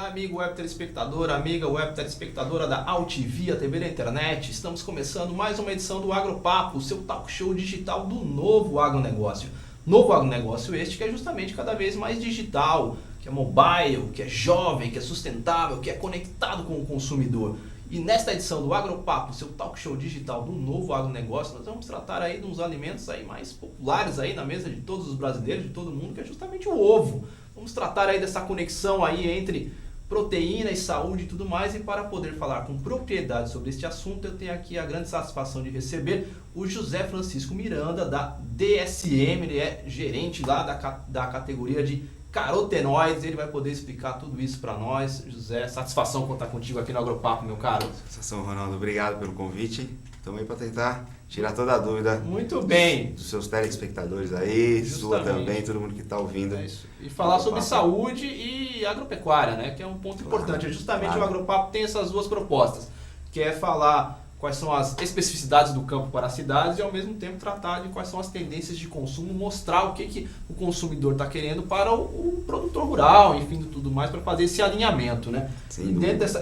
Amigo web telespectador, amiga web telespectadora da Altivia TV da internet, estamos começando mais uma edição do Agropapo, o seu talk show digital do novo agronegócio. Novo agronegócio este que é justamente cada vez mais digital, que é mobile, que é jovem, que é sustentável, que é conectado com o consumidor. E nesta edição do Agropapo, seu talk show digital do novo agronegócio, nós vamos tratar aí de uns alimentos aí mais populares aí na mesa de todos os brasileiros, de todo mundo, que é justamente o ovo. Vamos tratar aí dessa conexão aí entre proteína e saúde e tudo mais, e para poder falar com propriedade sobre este assunto, eu tenho aqui a grande satisfação de receber o José Francisco Miranda, da DSM, ele é gerente lá da categoria de carotenoides, ele vai poder explicar tudo isso para nós. José, satisfação contar contigo aqui no Agropapo, meu caro. Satisfação, Ronaldo, obrigado pelo convite, estamos aí para tentar tirar toda a dúvida. Muito bem. Dos seus telespectadores aí, Justamente. Sua também, todo mundo que está ouvindo. É isso. E falar sobre saúde e agropecuária, né? Que é um ponto importante. Justamente o Agropapo tem essas duas propostas, que é falar quais são as especificidades do campo para as cidades e ao mesmo tempo tratar de quais são as tendências de consumo, mostrar o que o consumidor está querendo para o produtor rural, enfim, tudo mais, para fazer esse alinhamento, né?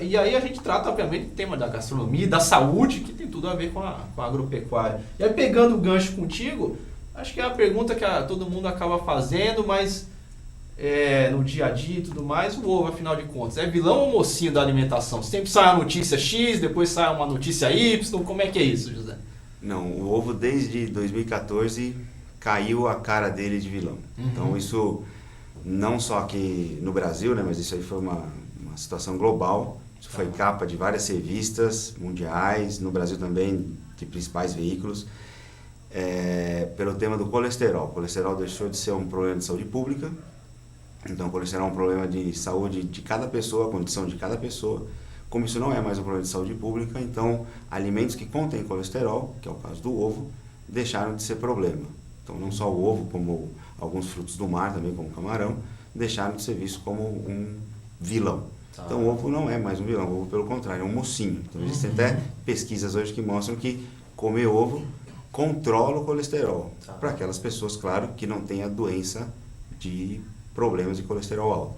E aí a gente trata, obviamente, do tema da gastronomia, da saúde, que tem tudo a ver com a agropecuária. E aí, pegando o gancho contigo, acho que é a pergunta que todo mundo acaba fazendo, mas no dia a dia e tudo mais, o ovo, afinal de contas, é vilão ou mocinho da alimentação? Sempre sai a notícia X, depois sai uma notícia Y, como é que é isso, José? Não, o ovo desde 2014 caiu a cara dele de vilão. Então isso, não só aqui no Brasil, né, mas isso aí foi uma situação global. Isso foi capa de várias revistas mundiais, no Brasil também, de principais veículos, pelo tema do colesterol. O colesterol deixou de ser um problema de saúde pública. Então, o colesterol é um problema de saúde de cada pessoa, a condição de cada pessoa. Como isso não é mais um problema de saúde pública, então alimentos que contêm colesterol, que é o caso do ovo, deixaram de ser problema. Então, não só o ovo, como alguns frutos do mar também, como o camarão, deixaram de ser vistos como um vilão. Tá. Então, o ovo não é mais um vilão, o ovo, pelo contrário, é um mocinho. Então, existem até pesquisas hoje que mostram que comer ovo controla o colesterol. Tá. Para aquelas pessoas, claro, que não têm a doença de problemas de colesterol alto.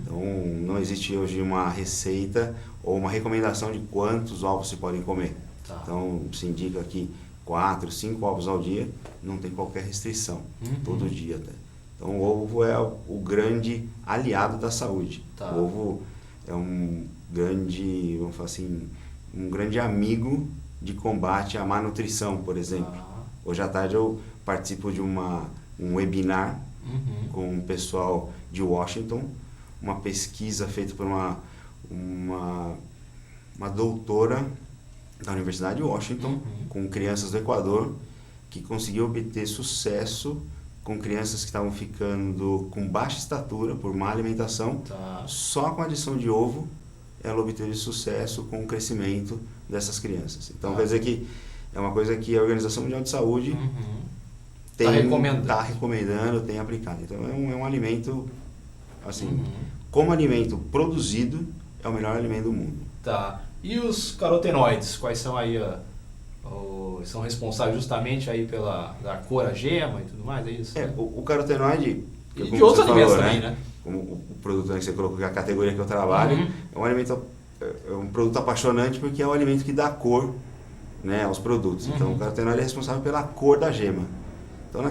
Então, não existe hoje uma receita ou uma recomendação de quantos ovos se podem comer. Tá. Então, se indica que 4, 5 ovos ao dia, não tem qualquer restrição, todo dia até. Então, o ovo é o grande aliado da saúde. Tá. O ovo é um grande, vamos falar assim, um grande amigo de combate à má nutrição, por exemplo. Tá. Hoje à tarde eu participo de um webinar com o pessoal de Washington, uma pesquisa feita por uma doutora da Universidade de Washington, com crianças do Equador, que conseguiu obter sucesso com crianças que estavam ficando com baixa estatura por má alimentação. Tá. Só com a adição de ovo ela obteve sucesso com o crescimento dessas crianças. Então, quer dizer que é uma coisa que a Organização Mundial de Saúde está recomendando, tem aplicado. Então é um alimento, assim, como alimento produzido, é o melhor alimento do mundo. Tá. E os carotenoides, quais são aí, são responsáveis justamente aí da cor, a gema e tudo mais, é isso? O carotenoide... E de outros alimentos também, né? Como o produto que você colocou, que é a categoria que eu trabalho, é um alimento, é um produto apaixonante porque é o alimento que dá cor, né, aos produtos. Então o carotenoide é responsável pela cor da gema. Então,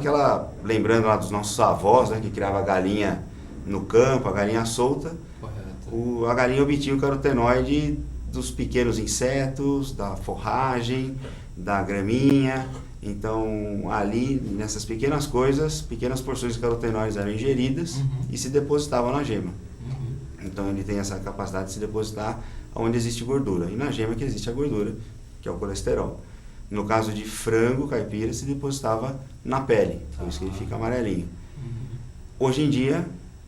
lembrando lá dos nossos avós, né, que criava a galinha no campo, a galinha solta, a galinha obtinha o carotenoide dos pequenos insetos, da forragem, da graminha. Então, ali, nessas pequenas coisas, pequenas porções de carotenoides eram ingeridas e se depositavam na gema. Então, ele tem essa capacidade de se depositar onde existe gordura. E na gema que existe a gordura, que é o colesterol. No caso de frango caipira, se depositava na pele, por isso que ele fica amarelinho. Hoje em dia,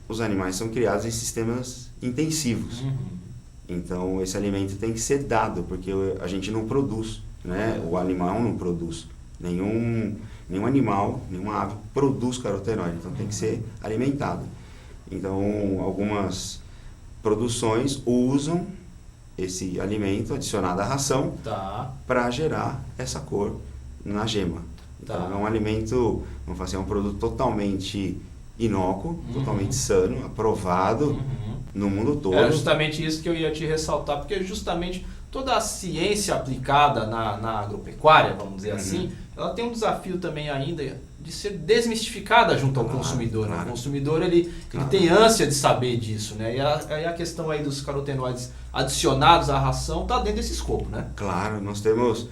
os animais são criados em sistemas intensivos. Então, esse alimento tem que ser dado, porque a gente não produz, né? O animal não produz. Nenhum animal, nenhuma ave produz carotenoide, então tem que ser alimentado. Então, algumas produções usam esse alimento adicionado à ração para gerar essa cor na gema. Então é um alimento, vamos fazer um produto totalmente inócuo, totalmente sano, aprovado no mundo todo. É justamente isso que eu ia te ressaltar, porque justamente toda a ciência aplicada na agropecuária, vamos dizer assim, ela tem um desafio também ainda de ser desmistificada junto ao consumidor. Né? O consumidor ele tem ânsia de saber disso, né? E a questão aí dos carotenoides adicionados à ração está dentro desse escopo, né? Claro, nós temos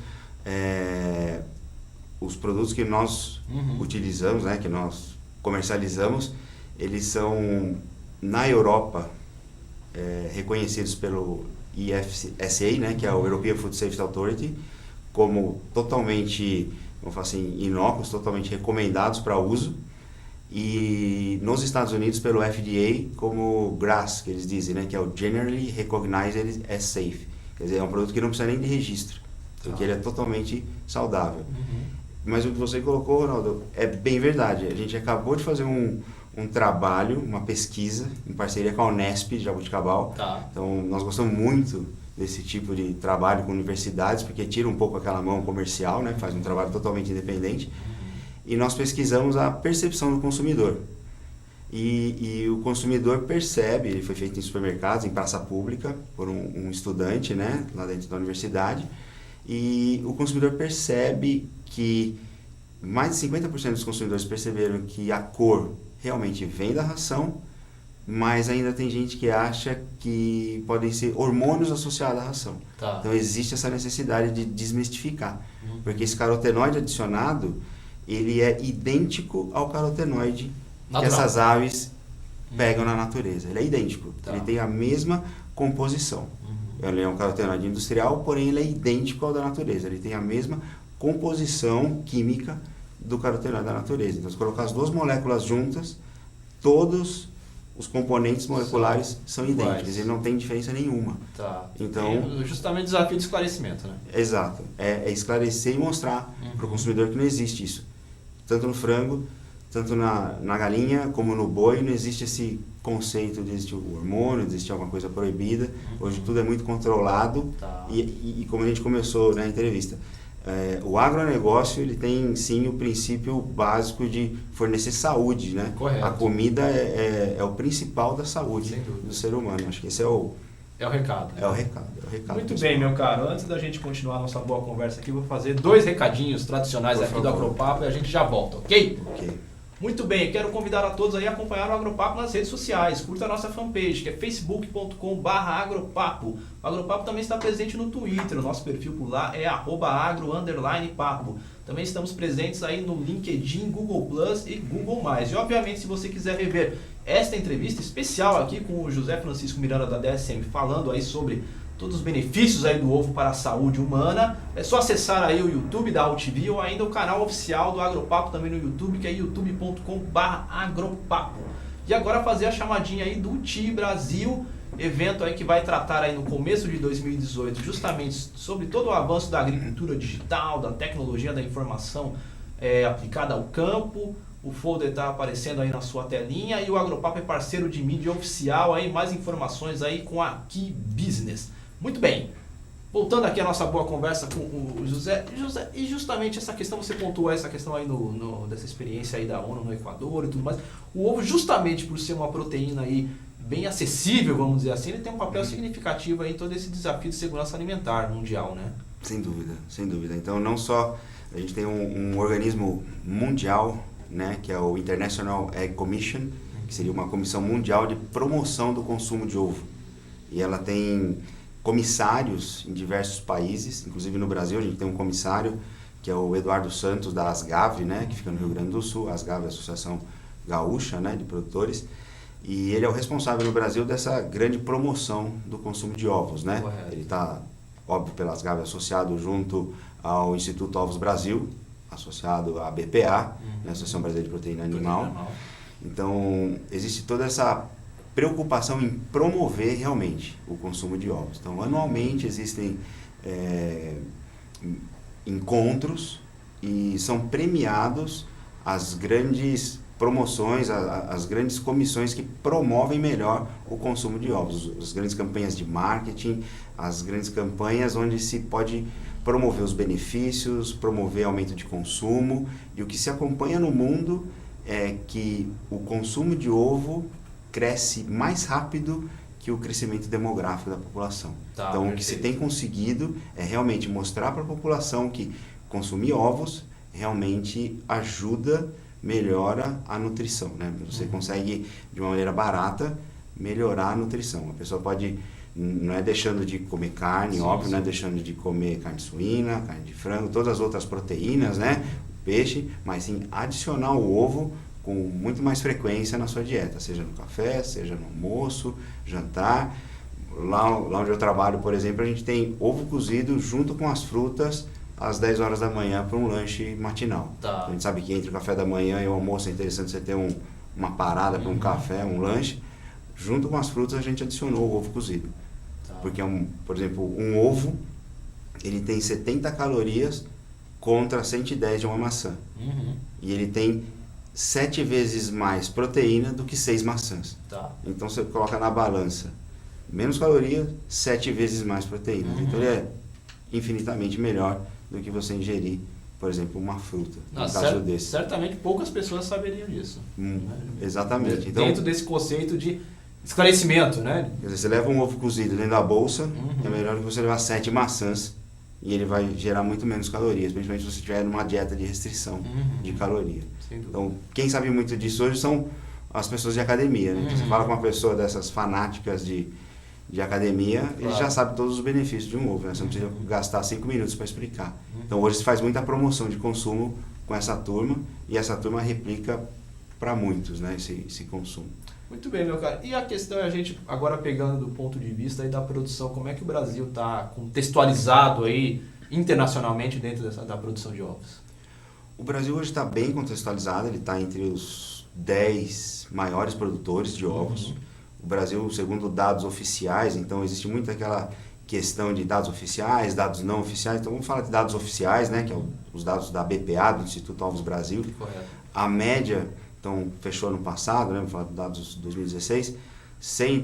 os produtos que nós utilizamos, né, que nós comercializamos, eles são na Europa reconhecidos pelo EFSA, né, que é o European Food Safety Authority, como totalmente, vamos falar assim, inócuos, totalmente recomendados para uso. E nos Estados Unidos pelo FDA como GRAS, que eles dizem, né, que é o Generally Recognized as Safe. Quer dizer, é um produto que não precisa nem de registro, porque ele é totalmente saudável. Mas o que você colocou, Ronaldo, é bem verdade. A gente acabou de fazer um trabalho, uma pesquisa, em parceria com a Unesp de Jaboticabal. Então, nós gostamos muito desse tipo de trabalho com universidades, porque tira um pouco aquela mão comercial, né? Faz um trabalho totalmente independente. E nós pesquisamos a percepção do consumidor. E o consumidor percebe, ele foi feito em supermercados, em praça pública, por um estudante, né? Lá dentro da universidade. E o consumidor percebe que mais de 50% dos consumidores perceberam que a cor realmente vem da ração, mas ainda tem gente que acha que podem ser hormônios associados à ração. Então existe essa necessidade de desmistificar, porque esse carotenoide adicionado, ele é idêntico ao carotenoide que essas aves pegam na natureza. Ele é idêntico, ele tem a mesma composição. Ele é um carotenoide industrial, porém ele é idêntico ao da natureza. Ele tem a mesma composição química do carotenoide da natureza. Então, se colocar as duas moléculas juntas, todos os componentes moleculares são idênticos. Ele não tem diferença nenhuma. Então, justamente o desafio de esclarecimento, né? Exato. É esclarecer e mostrar para o consumidor que não existe isso. Tanto no frango, tanto na galinha, como no boi, não existe esse conceito de existir o hormônio, de existir alguma coisa proibida. Hoje tudo é muito controlado. E como a gente começou na entrevista, o agronegócio ele tem sim o princípio básico de fornecer saúde, né? Correto. A comida é o principal da saúde do ser humano. Acho que esse é o recado. É o recado. Muito bem, meu caro. Antes da gente continuar a nossa boa conversa aqui, vou fazer 2 recadinhos tradicionais aqui do Agropapo e a gente já volta, ok? Ok. Muito bem, quero convidar a todos aí a acompanhar o Agropapo nas redes sociais. Curta a nossa fanpage, que é facebook.com/agropapo. O Agropapo também está presente no Twitter, o nosso perfil por lá é @agro_papo. Também estamos presentes aí no LinkedIn, Google Plus e Google+. E obviamente, se você quiser rever esta entrevista especial aqui com o José Francisco Miranda da DSM, falando aí sobre todos os benefícios aí do ovo para a saúde humana, é só acessar aí o YouTube da AltV ou ainda o canal oficial do Agropapo também no YouTube, que é youtube.com/agropapo. E agora fazer a chamadinha aí do TI Brasil, evento aí que vai tratar aí no começo de 2018 justamente sobre todo o avanço da agricultura digital, da tecnologia da informação aplicada ao campo. O folder está aparecendo aí na sua telinha e o Agropapo é parceiro de mídia oficial aí, mais informações aí com a Key Business. Muito bem, voltando aqui a nossa boa conversa com o José, e justamente essa questão, você pontuou essa questão aí dessa experiência aí da ONU no Equador e tudo mais. O ovo, justamente por ser uma proteína aí bem acessível, vamos dizer assim, ele tem um papel significativo aí em todo esse desafio de segurança alimentar mundial, né? Sem dúvida, sem dúvida. Então, não só a gente tem um organismo mundial, né, que é o International Egg Commission, que seria uma comissão mundial de promoção do consumo de ovo. E ela tem comissários em diversos países, inclusive no Brasil a gente tem um comissário, que é o Eduardo Santos, da Asgav, né, que fica no Rio Grande do Sul. A Asgav é a Associação Gaúcha, né, de produtores. E ele é o responsável no Brasil dessa grande promoção do consumo de ovos, né? Correto. Ele está, óbvio, pela Asgav associado junto ao Instituto Ovos Brasil, associado à BPA, né, Associação Brasileira de Proteína Animal. Então, existe toda essa preocupação em promover realmente o consumo de ovos. Então, anualmente existem encontros e são premiados as grandes promoções, as grandes comissões que promovem melhor o consumo de ovos, as grandes campanhas de marketing, as grandes campanhas onde se pode promover os benefícios, promover aumento de consumo, e o que se acompanha no mundo é que o consumo de ovo cresce mais rápido que o crescimento demográfico da população. Tá, então, o que se tem conseguido é realmente mostrar para a população que consumir ovos realmente ajuda, melhora a nutrição, né? Você consegue, de uma maneira barata, melhorar a nutrição. A pessoa pode, não é deixando de comer carne, óbvio, não é deixando de comer carne suína, carne de frango, todas as outras proteínas, né? Peixe, mas sim adicionar o ovo com muito mais frequência na sua dieta, seja no café, seja no almoço, jantar. Lá onde eu trabalho, por exemplo, a gente tem ovo cozido junto com as frutas às 10 horas da manhã para um lanche matinal. Tá. A gente sabe que entre o café da manhã e o almoço é interessante você ter uma parada para um café, um lanche. Junto com as frutas a gente adicionou o ovo cozido. Tá. Porque, por exemplo, um ovo, ele tem 70 calorias contra 110 de uma maçã. E ele tem 7 vezes mais proteína do que 6 maçãs. Tá. Então você coloca na balança menos calorias, 7 vezes mais proteína. Então ele é infinitamente melhor do que você ingerir, por exemplo, uma fruta. No caso desse. Certamente poucas pessoas saberiam disso. Exatamente. Então, dentro desse conceito de esclarecimento, né? Quer dizer, você leva um ovo cozido dentro da bolsa, é melhor do que você levar 7 maçãs e ele vai gerar muito menos calorias, principalmente se você estiver numa dieta de restrição de caloria. Então, quem sabe muito disso hoje são as pessoas de academia, né? Você fala com uma pessoa dessas fanáticas de academia, ele já sabe todos os benefícios de um ovo, né? Você não precisa gastar 5 minutos para explicar. Então, hoje se faz muita promoção de consumo com essa turma, e essa turma replica para muitos, né, esse consumo. Muito bem, meu cara. E a questão é a gente, agora pegando do ponto de vista aí da produção, como é que o Brasil está contextualizado aí internacionalmente dentro da produção de ovos? O Brasil hoje está bem contextualizado, ele está entre os 10 maiores produtores de ovos. O Brasil, segundo dados oficiais, então existe muito aquela questão de dados oficiais, dados não oficiais. Então vamos falar de dados oficiais, né, que é os dados da BPA, do Instituto Ovos Brasil. Correto. A média, então fechou ano passado, né, vamos falar de dados de 2016,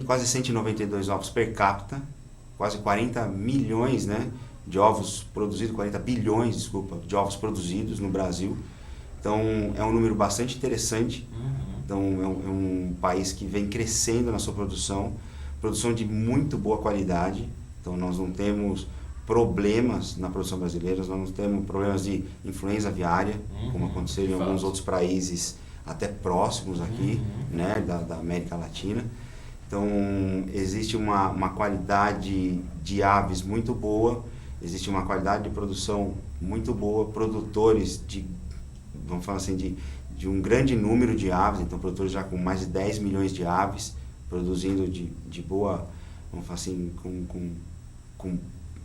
quase 192 ovos per capita, quase 40 milhões, né, de ovos produzidos, 40 bilhões, desculpa, de ovos produzidos no Brasil. Então é um número bastante interessante. Então é um país que vem crescendo na sua produção de muito boa qualidade. Então nós não temos problemas na produção brasileira, nós não temos problemas de influenza aviária, como aconteceu em alguns outros países até próximos aqui, né, da América Latina. Então existe uma qualidade de aves muito boa, existe uma qualidade de produção muito boa, produtores vamos falar assim, de um grande número de aves, então produtores já com mais de 10 milhões de aves, produzindo de boa, vamos falar assim,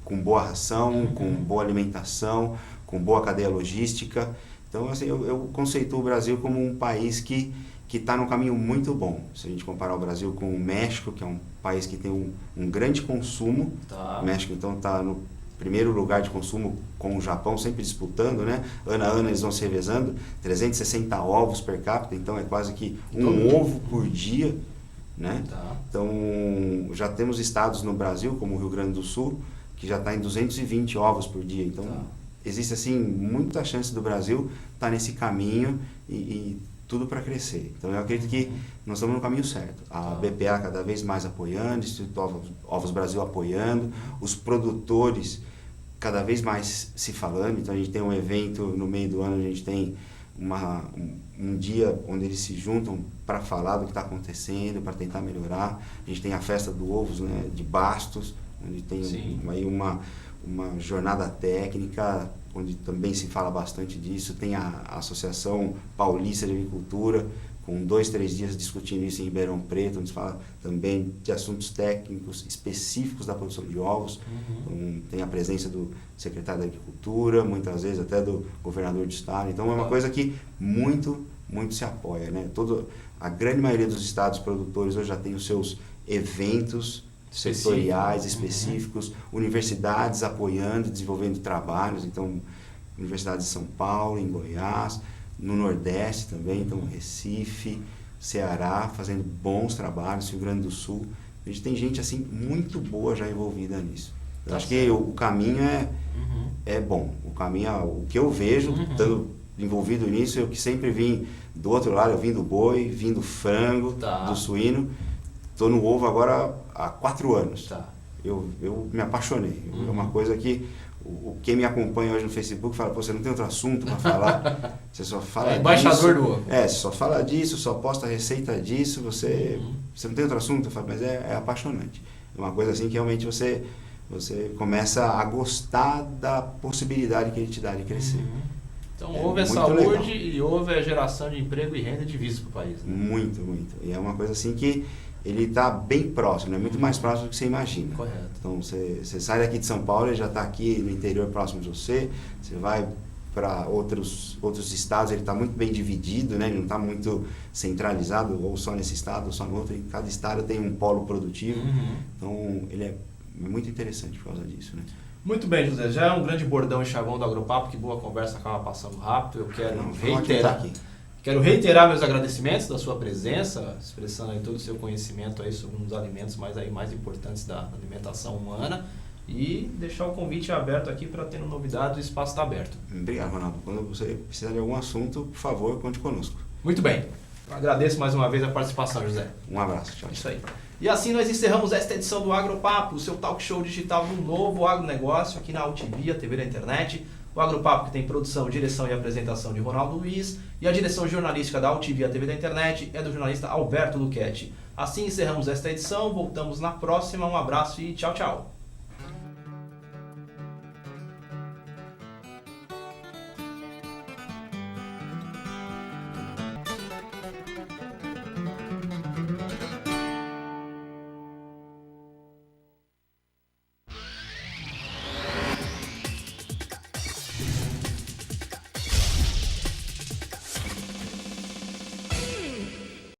com boa ração, com boa alimentação, com boa cadeia logística. Então, assim, eu conceituo o Brasil como um país que está num caminho muito bom. Se a gente comparar o Brasil com o México, que é um país que tem um grande consumo, o México então está no primeiro lugar de consumo com o Japão, sempre disputando, né? Ano a ano eles vão se revezando, 360 ovos per capita, então é quase que um ovo por dia, né? Então já temos estados no Brasil, como o Rio Grande do Sul, que já está em 220 ovos por dia. Então existe assim muita chance do Brasil estar nesse caminho e tudo para crescer. Então eu acredito que nós estamos no caminho certo. A BPA cada vez mais apoiando, o Instituto Ovos Brasil apoiando, os produtores cada vez mais se falando. Então a gente tem um evento no meio do ano, a gente tem um dia onde eles se juntam para falar do que está acontecendo, para tentar melhorar. A gente tem a festa do ovos, né, de Bastos, onde tem aí uma jornada técnica, onde também se fala bastante disso. Tem a Associação Paulista de Agricultura, com 2, 3 dias discutindo isso em Ribeirão Preto, onde se fala também de assuntos técnicos específicos da produção de ovos. Então, tem a presença do secretário da Agricultura, muitas vezes até do governador do estado. Então é uma coisa que muito se apoia, né? A grande maioria dos estados produtores hoje já tem os seus eventos setoriais específicos, universidades apoiando, desenvolvendo trabalhos. Então, universidades de São Paulo, em Goiás, no Nordeste também, então Recife, Ceará, fazendo bons trabalhos, Rio Grande do Sul. A gente tem gente assim muito boa já envolvida nisso. Eu acho que o caminho é bom. O caminho, o que eu vejo, estando envolvido nisso, eu que sempre vim do outro lado, eu vim do boi, vim do frango, Tá. do suíno. Estou no ovo agora há 4 anos. Tá. Eu me apaixonei. É uma coisa que quem me acompanha hoje no Facebook fala, pô, você não tem outro assunto para falar, você só fala disso. Embaixador do ovo. Você só fala disso, só posta receita disso, você não tem outro assunto? Eu falo, mas é apaixonante. É uma coisa assim que realmente você começa a gostar da possibilidade que ele te dá de crescer. Então, ovo é muito saúde legal. e ovo é geração de emprego e renda e divisa para o país. Né? Muito, muito. E é uma coisa assim que ele está bem próximo, é muito mais próximo do que você imagina. Correto. Então você sai daqui de São Paulo, ele já está aqui no interior próximo de você vai para outros estados, ele está muito bem dividido, né? Ele não está muito centralizado, ou só nesse estado, ou só no outro. Em cada estado tem um polo produtivo, então ele é muito interessante por causa disso. Né? Muito bem, José. Já é um grande bordão e chavão do Agropapo, que boa conversa, acaba passando rápido. Eu quero Quero reiterar meus agradecimentos da sua presença, expressando aí todo o seu conhecimento aí sobre um dos alimentos mais importantes da alimentação humana e deixar o convite aberto aqui para ter novidades, o espaço está aberto. Obrigado, Ronaldo. Quando você precisar de algum assunto, por favor, conte conosco. Muito bem. Eu agradeço mais uma vez a participação, José. Um abraço. Tchau. Isso aí. E assim nós encerramos esta edição do Agropapo, o seu talk show digital do novo agronegócio aqui na Altivia, TV da internet. O Agropapo que tem produção, direção e apresentação de Ronaldo Luiz e a direção jornalística da Altivia TV da internet é do jornalista Alberto Luchetti. Assim encerramos esta edição, voltamos na próxima, um abraço e tchau, tchau.